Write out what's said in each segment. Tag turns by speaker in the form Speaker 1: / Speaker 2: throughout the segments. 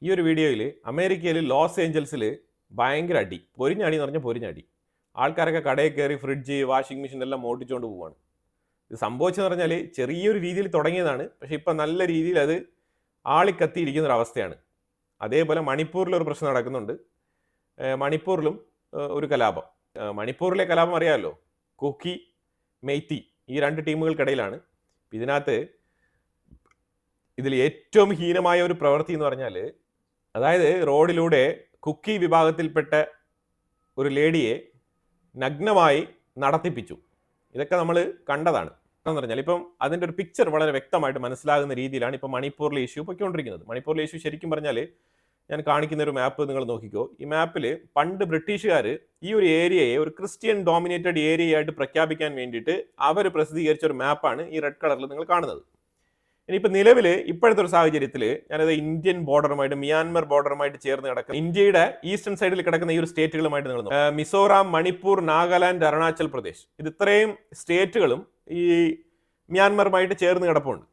Speaker 1: ഈ ഒരു വീഡിയോയിൽ അമേരിക്കയിൽ ലോസ് ഏഞ്ചൽസിൽ ഭയങ്കര അടി, പൊരിഞ്ഞടി എന്ന് പറഞ്ഞാൽ പൊരിഞ്ഞടി. ആൾക്കാരൊക്കെ കടയിൽ കയറി ഫ്രിഡ്ജ്, വാഷിംഗ് മെഷീൻ എല്ലാം മോട്ടിച്ചുകൊണ്ട് പോവുകയാണ്. ഇത് സംഭവിച്ചെന്ന് പറഞ്ഞാൽ ചെറിയൊരു രീതിയിൽ തുടങ്ങിയതാണ്, പക്ഷേ ഇപ്പം നല്ല രീതിയിൽ അത് ആളിക്കത്തിയിരിക്കുന്ന ഒരു അവസ്ഥയാണ്. അതേപോലെ മണിപ്പൂരിലൊരു പ്രശ്നം നടക്കുന്നുണ്ട്. മണിപ്പൂരിലും ഒരു കലാപം. മണിപ്പൂരിലെ കലാപം അറിയാമല്ലോ, കുക്കി, മെയ്ത്തി, ഈ രണ്ട് ടീമുകൾക്കിടയിലാണ്. ഇതിൽ ഏറ്റവും ഹീനമായ ഒരു പ്രവൃത്തി എന്ന് പറഞ്ഞാൽ, അതായത് റോഡിലൂടെ കുക്കി വിഭാഗത്തിൽപ്പെട്ട ഒരു ലേഡിയെ നഗ്നമായി നടത്തിപ്പിച്ചു. ഇതൊക്കെ നമ്മൾ കണ്ടതാണ്. എന്ന് പറഞ്ഞാൽ ഇപ്പം അതിൻ്റെ ഒരു പിക്ചർ വളരെ വ്യക്തമായിട്ട് മനസ്സിലാകുന്ന രീതിയിലാണ് ഇപ്പം മണിപ്പൂരിലെ ഇഷ്യൂ പൊയ്ക്കൊണ്ടിരിക്കുന്നത്. മണിപ്പൂരിലെ ഇഷ്യൂ ശരിക്കും പറഞ്ഞാൽ, ഞാൻ കാണിക്കുന്ന ഒരു മാപ്പ് നിങ്ങൾ നോക്കിക്കോ. ഈ മാപ്പിൽ പണ്ട് ബ്രിട്ടീഷുകാർ ഈ ഒരു ഏരിയയെ ഒരു ക്രിസ്ത്യൻ ഡോമിനേറ്റഡ് ഏരിയയായിട്ട് പ്രഖ്യാപിക്കാൻ വേണ്ടിയിട്ട് അവർ പ്രസിദ്ധീകരിച്ച ഒരു മാപ്പാണ് ഈ റെഡ് കളറിൽ നിങ്ങൾ കാണുന്നത്. ഇനിയിപ്പോൾ നിലവിൽ ഇപ്പോഴത്തെ ഒരു സാഹചര്യത്തിൽ ഞാനത് ഇന്ത്യൻ ബോർഡറുമായിട്ട്, മ്യാൻമർ ബോർഡറുമായിട്ട് ചേർന്ന് കിടക്കുന്ന ഇന്ത്യയുടെ ഈസ്റ്റേൺ സൈഡിൽ കിടക്കുന്ന ഈ ഒരു സ്റ്റേറ്റുകളുമായിട്ട് നിങ്ങൾ മിസോറാം, മണിപ്പൂർ, നാഗാലാൻഡ്, അരുണാചൽ പ്രദേശ്, ഇത് ഇത്രയും സ്റ്റേറ്റുകളും ഈ മ്യാൻമറുമായിട്ട് ചേർന്ന് കിടപ്പുണ്ട്.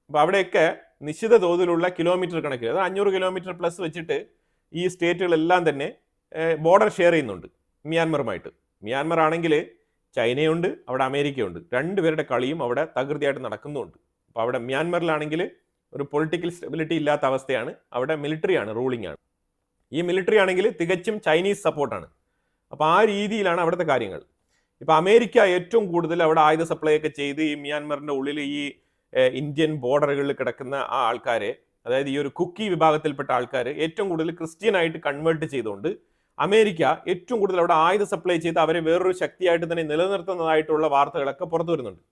Speaker 1: അപ്പോൾ അവിടെയൊക്കെ നിശ്ചിത തോതിലുള്ള കിലോമീറ്റർ കണക്കിൽ, അത് 500 കിലോമീറ്റർ പ്ലസ് വെച്ചിട്ട് ഈ സ്റ്റേറ്റുകളെല്ലാം തന്നെ ബോർഡർ ഷെയർ ചെയ്യുന്നുണ്ട് മ്യാൻമറുമായിട്ട്. മ്യാൻമർ ആണെങ്കിൽ ചൈനയുണ്ട്, അവിടെ അമേരിക്കയുണ്ട്. രണ്ടുപേരുടെ കളിയും അവിടെ തകൃതിയായിട്ട് നടക്കുന്നുണ്ട്. അപ്പോൾ അവിടെ മ്യാൻമറിലാണെങ്കിൽ ഒരു പൊളിറ്റിക്കൽ സ്റ്റെബിലിറ്റി ഇല്ലാത്ത അവസ്ഥയാണ്. അവിടെ മിലിറ്ററിയാണ്, റൂളിംഗ് ആണ്. ഈ മിലിറ്ററി ആണെങ്കിൽ തികച്ചും ചൈനീസ് സപ്പോർട്ടാണ്. അപ്പോൾ ആ രീതിയിലാണ് അവിടുത്തെ കാര്യങ്ങൾ. ഇപ്പോൾ അമേരിക്ക ഏറ്റവും കൂടുതൽ അവിടെ ആയുധ സപ്ലൈ ഒക്കെ ചെയ്ത് ഈ മ്യാൻമറിൻ്റെ ഉള്ളിൽ ഈ ഇന്ത്യൻ ബോർഡറുകളിൽ കിടക്കുന്ന ആ ആൾക്കാരെ, അതായത് ഈ ഒരു കുക്കി വിഭാഗത്തിൽപ്പെട്ട ആൾക്കാർ ഏറ്റവും കൂടുതൽ ക്രിസ്ത്യനായിട്ട് കൺവേർട്ട് ചെയ്തുകൊണ്ട് അമേരിക്ക ഏറ്റവും കൂടുതൽ അവിടെ ആയുധ സപ്ലൈ ചെയ്ത് അവരെ വേറൊരു ശക്തിയായിട്ട് തന്നെ നിലനിർത്തുന്നതായിട്ടുള്ള വാർത്തകളൊക്കെ പുറത്തു വരുന്നുണ്ട്.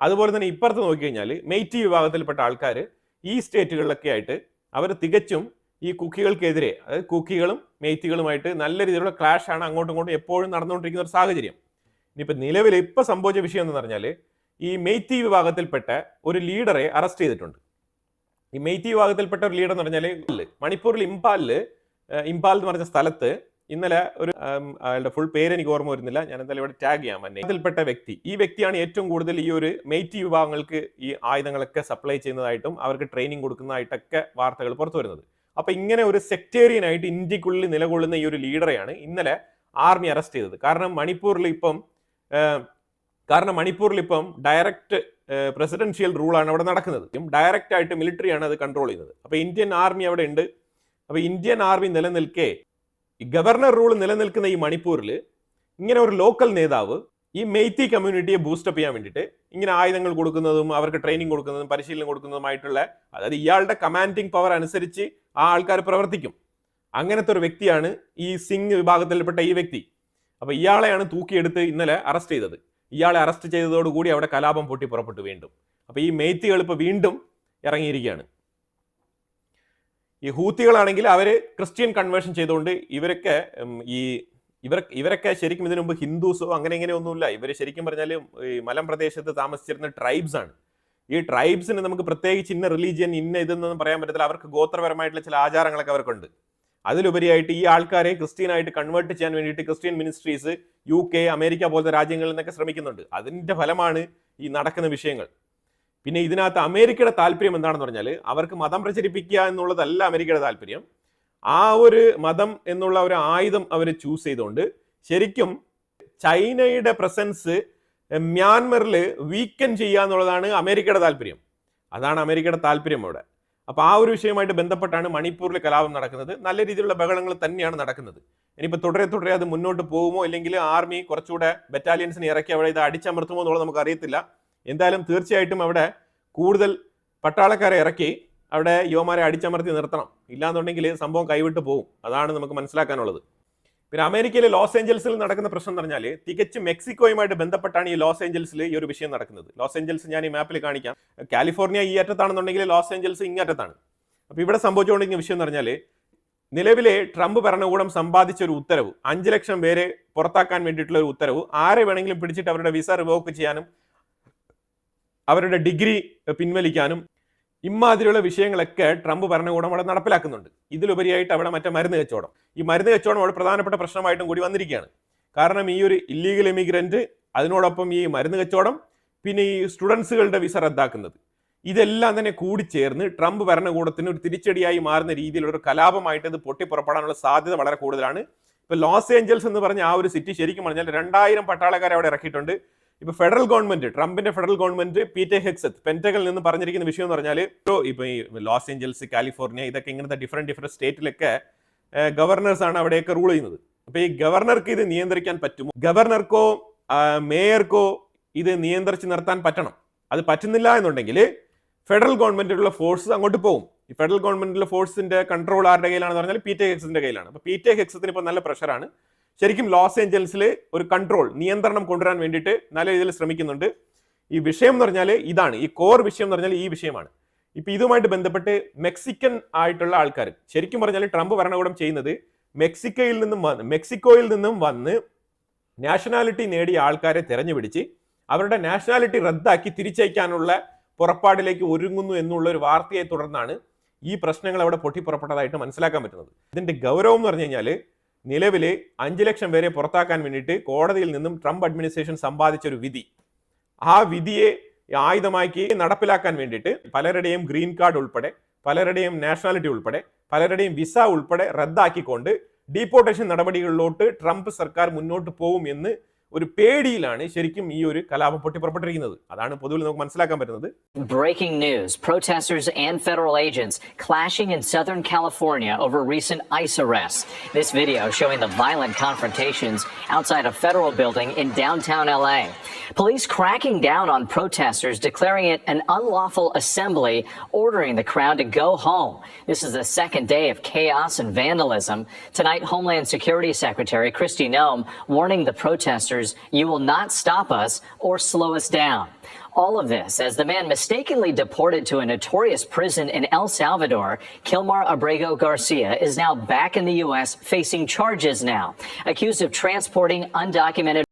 Speaker 1: അതുപോലെ തന്നെ ഇപ്പുറത്ത് നോക്കിക്കഴിഞ്ഞാൽ മെയ്റ്റി വിഭാഗത്തിൽപ്പെട്ട ആൾക്കാർ ഈ സ്റ്റേറ്റുകളിലൊക്കെ ആയിട്ട് അവർ തികച്ചും ഈ കുക്കികൾക്കെതിരെ, അതായത് കുക്കികളും മെയ്ത്തികളുമായിട്ട് നല്ല രീതിയിലുള്ള ക്ലാഷ് ആണ് അങ്ങോട്ടും ഇങ്ങോട്ടും എപ്പോഴും നടന്നുകൊണ്ടിരിക്കുന്ന ഒരു സാഹചര്യം. ഇനിയിപ്പോൾ നിലവിൽ ഇപ്പോൾ സംഭവിച്ച വിഷയം എന്ന് പറഞ്ഞാൽ, ഈ മെയ്ത്തി വിഭാഗത്തിൽപ്പെട്ട ഒരു ലീഡറെ അറസ്റ്റ് ചെയ്തിട്ടുണ്ട്. ഈ മെയ്ത്തി വിഭാഗത്തിൽപ്പെട്ട ഒരു ലീഡർ എന്ന് പറഞ്ഞാൽ മണിപ്പൂരിൽ ഇംഫാൽ എന്ന് പറഞ്ഞ സ്ഥലത്ത് ഇന്നലെ ഒരു അയാളുടെ ഫുൾ പേര് എനിക്ക് ഓർമ്മ വരുന്നില്ല, ഞാൻ എന്തായാലും ഇവിടെ ടാഗ് ചെയ്യാൻ പറ്റും. അതിൽപ്പെട്ട വ്യക്തി, ഈ വ്യക്തിയാണ് ഏറ്റവും കൂടുതൽ ഈ ഒരു മെയ്റ്റി വിഭാഗങ്ങൾക്ക് ഈ ആയുധങ്ങളൊക്കെ സപ്ലൈ ചെയ്യുന്നതായിട്ടും അവർക്ക് ട്രെയിനിങ് കൊടുക്കുന്നതായിട്ടൊക്കെ വാർത്തകൾ പുറത്തു വരുന്നത്. അപ്പൊ ഇങ്ങനെ ഒരു സെക്ടേറിയനായിട്ട് ഇന്ത്യക്കുള്ളിൽ നിലകൊള്ളുന്ന ഈ ഒരു ലീഡറെയാണ് ഇന്നലെ ആർമി അറസ്റ്റ് ചെയ്തത്. കാരണം മണിപ്പൂരിൽ ഇപ്പം ഡയറക്റ്റ് പ്രസിഡൻഷ്യൽ റൂളാണ് അവിടെ നടക്കുന്നത്. ഡയറക്റ്റ് ആയിട്ട് മിലിറ്ററിയാണ് അത് കൺട്രോൾ ചെയ്യുന്നത്. അപ്പൊ ഇന്ത്യൻ ആർമി അവിടെ ഉണ്ട്. അപ്പൊ ഇന്ത്യൻ ആർമി നിലനിൽക്കെ ഈ ഗവർണർ റൂൾ നിലനിൽക്കുന്ന ഈ മണിപ്പൂരിൽ ഇങ്ങനെ ഒരു ലോക്കൽ നേതാവ് ഈ മെയ്ത്തി കമ്മ്യൂണിറ്റിയെ ബൂസ്റ്റപ്പ് ചെയ്യാൻ വേണ്ടിയിട്ട് ഇങ്ങനെ ആയുധങ്ങൾ കൊടുക്കുന്നതും അവർക്ക് ട്രെയിനിങ് കൊടുക്കുന്നതും പരിശീലനം കൊടുക്കുന്നതുമായിട്ടുള്ള, അതായത് ഇയാളുടെ കമാൻഡിങ് പവർ അനുസരിച്ച് ആ ആൾക്കാർ പ്രവർത്തിക്കും. അങ്ങനത്തെ ഒരു വ്യക്തിയാണ് ഈ സിംഗ് വിഭാഗത്തിൽപ്പെട്ട ഈ വ്യക്തി. അപ്പോൾ ഇയാളെയാണ് തൂക്കിയെടുത്ത് ഇന്നലെ അറസ്റ്റ് ചെയ്തത്. ഇയാളെ അറസ്റ്റ് ചെയ്തതോടുകൂടി അവിടെ കലാപം പൊട്ടി പുറപ്പെട്ടു വീണ്ടും. അപ്പോൾ ഈ മെയ്ത്തികൾ ഇപ്പോൾ വീണ്ടും ഇറങ്ങിയിരിക്കുകയാണ്. ഈ ഹൂത്തികളാണെങ്കിൽ അവർ ക്രിസ്ത്യൻ കൺവേർഷൻ ചെയ്തുകൊണ്ട് ഇവരൊക്കെ ശരിക്കും ഇതിനു മുമ്പ് ഹിന്ദുസോ അങ്ങനെ ഇങ്ങനെയൊന്നുമില്ല. ഇവർ ശരിക്കും പറഞ്ഞാൽ ഈ മലമ്പ്രദേശത്ത് താമസിച്ചിരുന്ന ട്രൈബ്സ് ആണ്. ഈ ട്രൈബ്സിന് നമുക്ക് പ്രത്യേകിച്ച് ഇന്ന റിലീജിയൻ ഇന്ന ഇതെന്നൊന്നും പറയാൻ പറ്റത്തില്ല. അവർക്ക് ഗോത്രപരമായിട്ടുള്ള ചില ആചാരങ്ങളൊക്കെ അവർക്കുണ്ട്. അതിലുപരിയായിട്ട് ഈ ആൾക്കാരെ ക്രിസ്ത്യനായിട്ട് കൺവേർട്ട് ചെയ്യാൻ വേണ്ടിയിട്ട് ക്രിസ്ത്യൻ മിനിസ്ട്രീസ് UK, അമേരിക്ക പോലത്തെ രാജ്യങ്ങളിൽ നിന്നൊക്കെ ശ്രമിക്കുന്നുണ്ട്. അതിൻ്റെ ഫലമാണ് ഈ നടക്കുന്ന വിഷയങ്ങൾ. പിന്നെ ഇതിനകത്ത് അമേരിക്കയുടെ താല്പര്യം എന്താണെന്ന് പറഞ്ഞാൽ, അവർക്ക് മതം പ്രചരിപ്പിക്കുക എന്നുള്ളതല്ല അമേരിക്കയുടെ താല്പര്യം. ആ ഒരു മതം എന്നുള്ള ഒരു ആയുധം അവർ ചൂസ് ചെയ്തുകൊണ്ട് ശരിക്കും ചൈനയുടെ പ്രസൻസ് മ്യാൻമറിൽ വീക്കൻ ചെയ്യുക എന്നുള്ളതാണ് അമേരിക്കയുടെ താല്പര്യം. അതാണ് അമേരിക്കയുടെ താല്പര്യം അവിടെ. അപ്പോൾ ആ ഒരു വിഷയമായിട്ട് ബന്ധപ്പെട്ടാണ് മണിപ്പൂരിൽ കലാപം നടക്കുന്നത്. നല്ല രീതിയിലുള്ള ബഹളങ്ങൾ തന്നെയാണ് നടക്കുന്നത്. ഇനിയിപ്പോൾ തുടരെ അത് മുന്നോട്ട് പോകുമോ, അല്ലെങ്കിൽ ആർമി കുറച്ചുകൂടെ ബറ്റാലിയൻസിനെ ഇറക്കി അവിടെ ഇത് അടിച്ചമർത്തുമോ എന്നുള്ളത് നമുക്ക് അറിയത്തില്ല. എന്തായാലും തീർച്ചയായിട്ടും അവിടെ കൂടുതൽ പട്ടാളക്കാരെ ഇറക്കി അവിടെ യുവമാരെ അടിച്ചമർത്തി നിർത്തണം. ഇല്ലാന്നുണ്ടെങ്കിൽ സംഭവം കൈവിട്ട് പോകും. അതാണ് നമുക്ക് മനസ്സിലാക്കാനുള്ളത്. പിന്നെ അമേരിക്കയിലെ ലോസ് ഏഞ്ചൽസിൽ നടക്കുന്ന പ്രശ്നം എന്ന് പറഞ്ഞാൽ, തികച്ചും മെക്സിക്കോയുമായിട്ട് ബന്ധപ്പെട്ടാണ് ഈ ലോസ് ഏഞ്ചൽസിൽ ഈ ഒരു വിഷയം നടക്കുന്നത്. ലോസ് ഏഞ്ചൽസ് ഞാൻ ഈ മാപ്പിൽ കാണിക്കാം. കാലിഫോർണിയ ഈ അറ്റത്താണെന്നുണ്ടെങ്കിൽ ലോസ് ഏഞ്ചൽസ് ഇങ്ങറ്റത്താണ്. അപ്പോൾ ഇവിടെ സംഭവിച്ചുകൊണ്ടിരിക്കുന്ന വിഷയം എന്ന് പറഞ്ഞാൽ, നിലവിലെ ട്രംപ് ഭരണകൂടം സമ്പാദിച്ച ഒരു ഉത്തരവ്, 5 ലക്ഷം പേരെ പുറത്താക്കാൻ വേണ്ടിയിട്ടുള്ള ഒരു ഉത്തരവ്, ആരെ വേണമെങ്കിലും പിടിച്ചിട്ട് അവരുടെ വിസ റിവോക്ക് ചെയ്യാനും അവരുടെ ഡിഗ്രി പിൻവലിക്കാനും ഇമാതിരിയുള്ള വിഷയങ്ങളൊക്കെ ട്രംപ് ഭരണകൂടം അവിടെ നടപ്പിലാക്കുന്നുണ്ട്. ഇതിലുപരിയായിട്ട് അവിടെ മറ്റേ മരുന്ന് കച്ചവടം, ഈ മരുന്ന് കച്ചവടം അവിടെ പ്രധാനപ്പെട്ട പ്രശ്നമായിട്ടും കൂടി വന്നിരിക്കുകയാണ്. കാരണം ഈ ഒരു ഇല്ലീഗൽ ഇമിഗ്രന്റ്, അതിനോടൊപ്പം ഈ മരുന്ന് കച്ചവടം, പിന്നെ ഈ സ്റ്റുഡൻസുകളുടെ വിസ റദ്ദാക്കുന്നത്, ഇതെല്ലാം തന്നെ കൂടിച്ചേർന്ന് ട്രംപ് ഭരണകൂടത്തിന് ഒരു തിരിച്ചടിയായി മാറുന്ന രീതിയിലുള്ള ഒരു കലാപമായിട്ട് ഇത് പൊട്ടിപ്പുറപ്പെടാനുള്ള സാധ്യത വളരെ കൂടുതലാണ്. ഇപ്പൊ ലോസ് ഏഞ്ചൽസ് എന്ന് പറഞ്ഞ ആ ഒരു സിറ്റി ശരിക്കും പറഞ്ഞാൽ 2000 പട്ടാളക്കാരെ അവിടെ ഇറക്കിയിട്ടുണ്ട്. ഇപ്പൊ ഫെഡറൽ ഗവൺമെന്റ്, ട്രംപിന്റെ ഫെഡറൽ ഗവൺമെന്റ് പീറ്റർ ഹെഗ്സെത്ത് പെന്റഗണിൽ നിന്ന് പറഞ്ഞിരിക്കുന്ന വിഷയം എന്ന് പറഞ്ഞാൽ ഇപ്പൊ ഈ ലോസ് ഏഞ്ചൽസ്, കാലിഫോർണിയ, ഇതൊക്കെ ഇങ്ങനത്തെ ഡിഫറെന്റ് സ്റ്റേറ്റിലൊക്കെ ഗവർണേഴ്സ് ആണ് അവിടെയൊക്കെ റൂൾ ചെയ്യുന്നത്. അപ്പൊ ഈ ഗവർണർക്ക് ഇത് നിയന്ത്രിക്കാൻ പറ്റുമോ? ഗവർണർക്കോ മേയർക്കോ ഇത് നിയന്ത്രിച്ച് നിർത്താൻ പറ്റണം. അത് പറ്റുന്നില്ല എന്നുണ്ടെങ്കിൽ ഫെഡറൽ ഗവൺമെന്റിലുള്ള ഫോഴ്സ് അങ്ങോട്ട് പോകും. ഈ ഫെഡറൽ ഗവൺമെന്റിലെ ഫോഴ്സിന്റെ കൺട്രോൾ ആരുടെ കയ്യിലാണെന്ന് പറഞ്ഞാൽ പീറ്റർ ഹെഗ്സത്തിന്റെ കയ്യിലാണ്. അപ്പൊ പീറ്റർ ഹെഗ്സത്തിന് ഇപ്പോൾ നല്ല പ്രഷറാണ്. ശരിക്കും ലോസ് ഏഞ്ചൽസിൽ ഒരു കൺട്രോൾ, നിയന്ത്രണം കൊണ്ടുവരാൻ വേണ്ടിയിട്ട് നല്ല രീതിയിൽ ശ്രമിക്കുന്നുണ്ട്. ഈ വിഷയം എന്ന് പറഞ്ഞാൽ ഇതാണ്, ഈ കോർ വിഷയം എന്ന് പറഞ്ഞാൽ ഈ വിഷയമാണ്. ഇപ്പൊ ഇതുമായിട്ട് ബന്ധപ്പെട്ട് മെക്സിക്കൻ ആയിട്ടുള്ള ആൾക്കാർ, ശരിക്കും പറഞ്ഞാൽ ട്രംപ് ഭരണകൂടം ചെയ്യുന്നത് മെക്സിക്കോയിൽ നിന്നും വന്ന് നാഷണാലിറ്റി നേടിയ ആൾക്കാരെ തെരഞ്ഞുപിടിച്ച് അവരുടെ നാഷണാലിറ്റി റദ്ദാക്കി തിരിച്ചയക്കാനുള്ള പുറപ്പാടിലേക്ക് ഒരുങ്ങുന്നു എന്നുള്ള ഒരു വാർത്തയെ തുടർന്നാണ് ഈ പ്രശ്നങ്ങൾ അവിടെ പൊട്ടിപ്പുറപ്പെട്ടതായിട്ട് മനസ്സിലാക്കാൻ പറ്റുന്നത്. ഇതിന്റെ ഗൗരവം എന്ന് പറഞ്ഞു കഴിഞ്ഞാൽ നിലവിൽ 5 ലക്ഷം പേരെ പുറത്താക്കാൻ വേണ്ടിയിട്ട് കോടതിയിൽ നിന്നും ട്രംപ് അഡ്മിനിസ്ട്രേഷൻ സമ്പാദിച്ച ഒരു വിധി, ആ വിധിയെ ആയുധമാക്കി നടപ്പിലാക്കാൻ വേണ്ടിയിട്ട് പലരുടെയും ഗ്രീൻ കാർഡ് ഉൾപ്പെടെ, പലരുടെയും നാഷണാലിറ്റി ഉൾപ്പെടെ, പലരുടെയും വിസ ഉൾപ്പെടെ റദ്ദാക്കിക്കൊണ്ട് ഡീപ്പോർട്ടേഷൻ നടപടികളിലോട്ട് ട്രംപ് സർക്കാർ മുന്നോട്ട് പോകും എന്ന് ഒരു പേടിയിലാണ് ശരിക്കും ഈ ഒരു കലാപം പൊട്ടിപ്പുറപ്പെട്ടിരിക്കുന്നത്. അതാണ് പൊതുവിൽ നമുക്ക് മനസ്സിലാക്കാൻ പറ്റുന്നത്.
Speaker 2: Breaking news. Protesters and federal agents clashing in Southern California over recent ICE arrests. This video showing the violent confrontations outside a federal building in downtown LA. Police cracking down on protesters, declaring it an unlawful assembly, ordering the crowd to go home. This is the second day of chaos and vandalism. Tonight, Homeland Security Secretary Kristi Noem warning the protesters, "You will not stop us or slow us down." All of this as the man mistakenly deported to a notorious prison in El Salvador, Kilmar Abrego Garcia, is now back in the U.S. facing charges now, accused of transporting undocumented.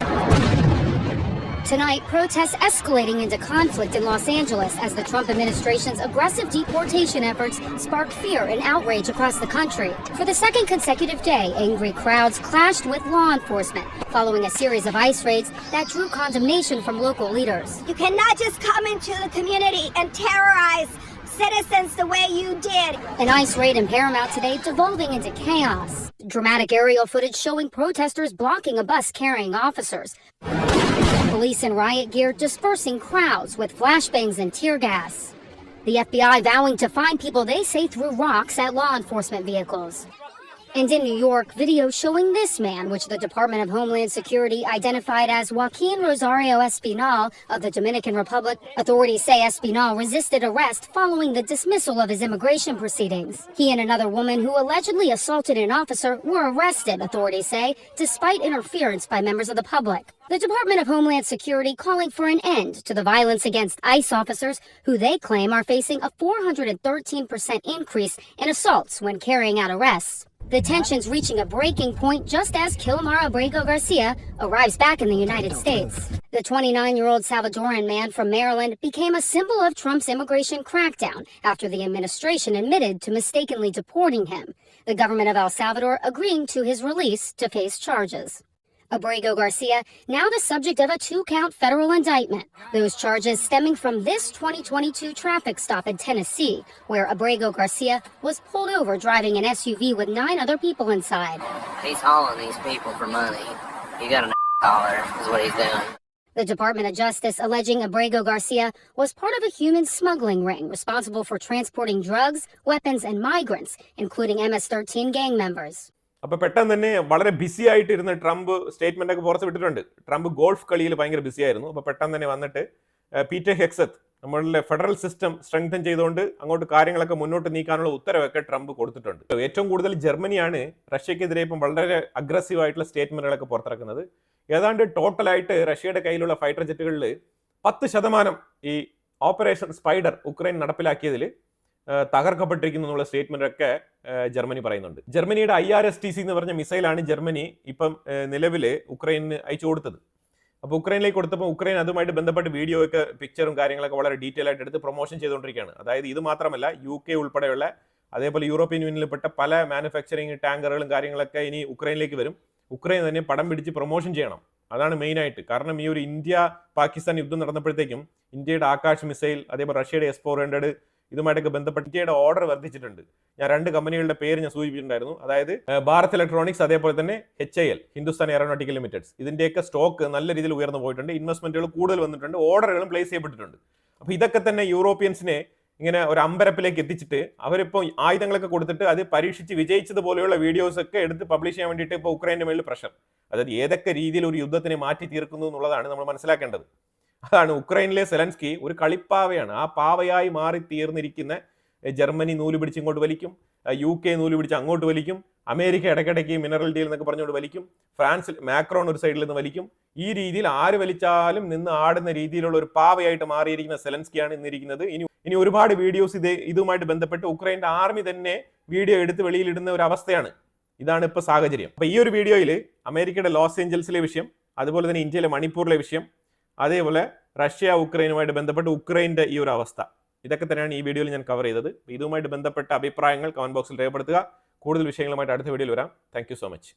Speaker 3: Tonight, protests escalating into conflict in Los Angeles as the Trump administration's aggressive deportation efforts spark fear and outrage across the country. For the second consecutive day, angry crowds clashed with law enforcement following a series of ICE raids that drew condemnation from local leaders.
Speaker 4: You cannot just come into the community and terrorize citizens the way you did.
Speaker 3: An ICE raid in Paramount today devolving into chaos. Dramatic aerial footage showing protesters blocking a bus carrying officers. Police in riot gear dispersing crowds with flashbangs and tear gas. The FBI vowing to find people they say threw rocks at law enforcement vehicles. And in New York, video showing this man, which the Department of Homeland Security identified as Joaquin Rosario Espinal of the Dominican Republic. Authorities say Espinal resisted arrest following the dismissal of his immigration proceedings. He and another woman who allegedly assaulted an officer were arrested, authorities say, despite interference by members of the public. The Department of Homeland Security calling for an end to the violence against ICE officers who they claim are facing a 413% increase in assaults when carrying out arrests. The tensions reaching a breaking point just as Kilmar Abrego Garcia arrives back in the United States. The 29-year-old Salvadoran man from Maryland became a symbol of Trump's immigration crackdown after the administration admitted to mistakenly deporting him, the government of El Salvador agreeing to his release to face charges. Abrego Garcia, now the subject of a 2-count federal indictment. Those charges stemming from this 2022 traffic stop in Tennessee, where Abrego Garcia was pulled over driving an SUV with 9 other people inside.
Speaker 5: He's hauling these people for money. He got a collar, is what he's doing.
Speaker 3: The Department of Justice alleging Abrego Garcia was part of a human smuggling ring responsible for transporting drugs, weapons, and migrants, including MS-13 gang members.
Speaker 1: അപ്പൊ പെട്ടെന്ന് തന്നെ വളരെ BC ആയിട്ടിരുന്ന Trump statement ഒക്കെ പുറത്ത് വിട്ടിട്ടുണ്ട്. Trump golf കളിയിൽ ഭയങ്കര BC ആയിരുന്നു. അപ്പൊ പെട്ടെന്ന് തന്നെ വന്നിട്ട് പീറ്റർ ഹെഗ്സെത്ത് നമ്മളുടെ ഫെഡറൽ സിസ്റ്റം സ്ട്രെങ്തൻ ചെയ്തുകൊണ്ട് അങ്ങോട്ട് കാര്യങ്ങളൊക്കെ മുന്നോട്ട് നീക്കാനുള്ള ഉത്തരവൊക്കെ ട്രംപ് കൊടുത്തിട്ടുണ്ട്. ഏറ്റവും കൂടുതൽ ജർമ്മനിയാണ് റഷ്യക്കെതിരെ ഇപ്പം വളരെ അഗ്രസീവ് ആയിട്ടുള്ള സ്റ്റേറ്റ്മെന്റുകളൊക്കെ പുറത്തിറക്കുന്നത്. ഏതാണ്ട് ടോട്ടലായിട്ട് റഷ്യയുടെ കയ്യിലുള്ള ഫൈറ്റർ ജെറ്റുകളിൽ 10% ഈ ഓപ്പറേഷൻ സ്പൈഡർ ഉക്രൈൻ നടപ്പിലാക്കിയതിൽ തകർക്കപ്പെട്ടിരിക്കുന്നു എന്നുള്ള സ്റ്റേറ്റ്മെന്റ് ഒക്കെ ജർമ്മനി പറയുന്നുണ്ട്. ജർമ്മനിയുടെ IRSTC എന്ന് പറഞ്ഞ മിസൈലാണ് ജർമ്മനി ഇപ്പം നിലവിൽ ഉക്രൈന് അയച്ചു കൊടുത്തത്. അപ്പോൾ ഉക്രൈനിലേക്ക് കൊടുത്തപ്പോൾ ഉക്രൈൻ അതുമായിട്ട് ബന്ധപ്പെട്ട് വീഡിയോ ഒക്കെ പിക്ചറും കാര്യങ്ങളൊക്കെ വളരെ ഡീറ്റെയിൽ ആയിട്ട് എടുത്ത് പ്രൊമോഷൻ ചെയ്തുകൊണ്ടിരിക്കുകയാണ്. അതായത് ഇത് മാത്രമല്ല UK ഉൾപ്പെടെയുള്ള അതേപോലെ യൂറോപ്യൻ യൂണിയനിൽപ്പെട്ട പല മാനുഫാക്ചറിങ് ടാങ്കറുകളും കാര്യങ്ങളൊക്കെ ഇനി ഉക്രൈനിലേക്ക് വരും. ഉക്രൈൻ തന്നെ പടം പിടിച്ച് പ്രൊമോഷൻ ചെയ്യണം. അതാണ് മെയിനായിട്ട്. കാരണം ഈ ഒരു ഇന്ത്യ പാകിസ്ഥാൻ യുദ്ധം നടന്നപ്പോഴത്തേക്കും ഇന്ത്യയുടെ ആകാശ് മിസൈൽ, അതേപോലെ റഷ്യയുടെ S-400 ഇതുമായിട്ടൊക്കെ ബന്ധപ്പെട്ട് ഇന്ത്യയുടെ ഓർഡർ വർദ്ധിച്ചിട്ടുണ്ട്. ഞാൻ 2 കമ്പനികളുടെ പേര് ഞാൻ സൂചിപ്പിച്ചിട്ടുണ്ടായിരുന്നു. അതായത് ഭാരത് ഇലക്ട്രോണിക്സ്, അതേപോലെ തന്നെ HAL, ഹിന്ദുസ്ഥാൻ എയറോനോട്ടിക്കൽ ലിമിറ്റഡ്. ഇതിന്റെയൊക്കെ സ്റ്റോക്ക് നല്ല രീതിയിൽ ഉയർന്നു പോയിട്ടുണ്ട്. ഇൻവെസ്റ്റ്മെന്റുകൾ കൂടുതൽ വന്നിട്ടുണ്ട്, ഓർഡറുകളും പ്ലേസ് ചെയ്യപ്പെട്ടിട്ടുണ്ട്. അപ്പോൾ ഇതൊക്കെ തന്നെ യൂറോപ്യൻസിനെ ഇങ്ങനെ ഒരു അമ്പരപ്പിലേക്ക് എത്തിച്ചിട്ട് അവരിപ്പോൾ ആയുധങ്ങളൊക്കെ കൊടുത്തിട്ട് അത് പരീക്ഷിച്ച് വിജയിച്ചതുപോലെയുള്ള വീഡിയോസ് ഒക്കെ എടുത്ത് പബ്ലിഷ് ചെയ്യാൻ വേണ്ടിയിട്ട് ഇപ്പോൾ ഉക്രൈൻ്റെ മേളിൽ പ്രഷർ. അതായത് ഏതൊക്കെ രീതിയിൽ ഒരു യുദ്ധത്തിനെ മാറ്റി തീർക്കുന്നു എന്നുള്ളതാണ് നമ്മൾ മനസ്സിലാക്കേണ്ടത്. അതാണ് ഉക്രൈനിലെ സെലൻസ്കി ഒരു കളിപ്പാവയാണ്. ആ പാവയായി മാറി തീർന്നിരിക്കുന്ന ജർമ്മനി നൂല് പിടിച്ച് ഇങ്ങോട്ട് വലിക്കും, UK നൂല് പിടിച്ച് അങ്ങോട്ട് വലിക്കും, അമേരിക്ക ഇടയ്ക്കിടയ്ക്ക് മിനറൽ ഡീൽ എന്നൊക്കെ പറഞ്ഞുകൊണ്ട് വലിക്കും, ഫ്രാൻസിൽ മാക്രോൺ ഒരു സൈഡിൽ നിന്ന് വലിക്കും. ഈ രീതിയിൽ ആര് വലിച്ചാലും നിന്ന് ആടുന്ന രീതിയിലുള്ള ഒരു പാവയായിട്ട് മാറിയിരിക്കുന്ന സെലൻസ്കിയാണ് ഇന്നിരിക്കുന്നത്. ഇനി ഒരുപാട് വീഡിയോസ് ഇതുമായിട്ട് ബന്ധപ്പെട്ട് ഉക്രൈൻ്റെ ആർമി തന്നെ വീഡിയോ എടുത്ത് വെളിയിലിടുന്ന ഒരു അവസ്ഥയാണ്. ഇതാണ് ഇപ്പോൾ സാഹചര്യം. അപ്പോൾ ഈ ഒരു വീഡിയോയിൽ അമേരിക്കയുടെ ലോസ് ഏഞ്ചൽസിലെ വിഷയം, അതുപോലെ തന്നെ ഇന്ത്യയിലെ മണിപ്പൂരിലെ വിഷയം, അതേപോലെ റഷ്യ ഉക്രൈനുമായിട്ട് ബന്ധപ്പെട്ട് ഉക്രൈൻ്റെ ഈ ഒരു അവസ്ഥ, ഇതൊക്കെ തന്നെയാണ് ഈ വീഡിയോയിൽ ഞാൻ കവർ ചെയ്തത്. ഇതുമായിട്ട് ബന്ധപ്പെട്ട അഭിപ്രായങ്ങൾ കമന്റ് ബോക്സിൽ രേഖപ്പെടുത്തുക. കൂടുതൽ വിഷയങ്ങളുമായിട്ട് അടുത്ത വീഡിയോയിൽ വരാം. Thank you so much.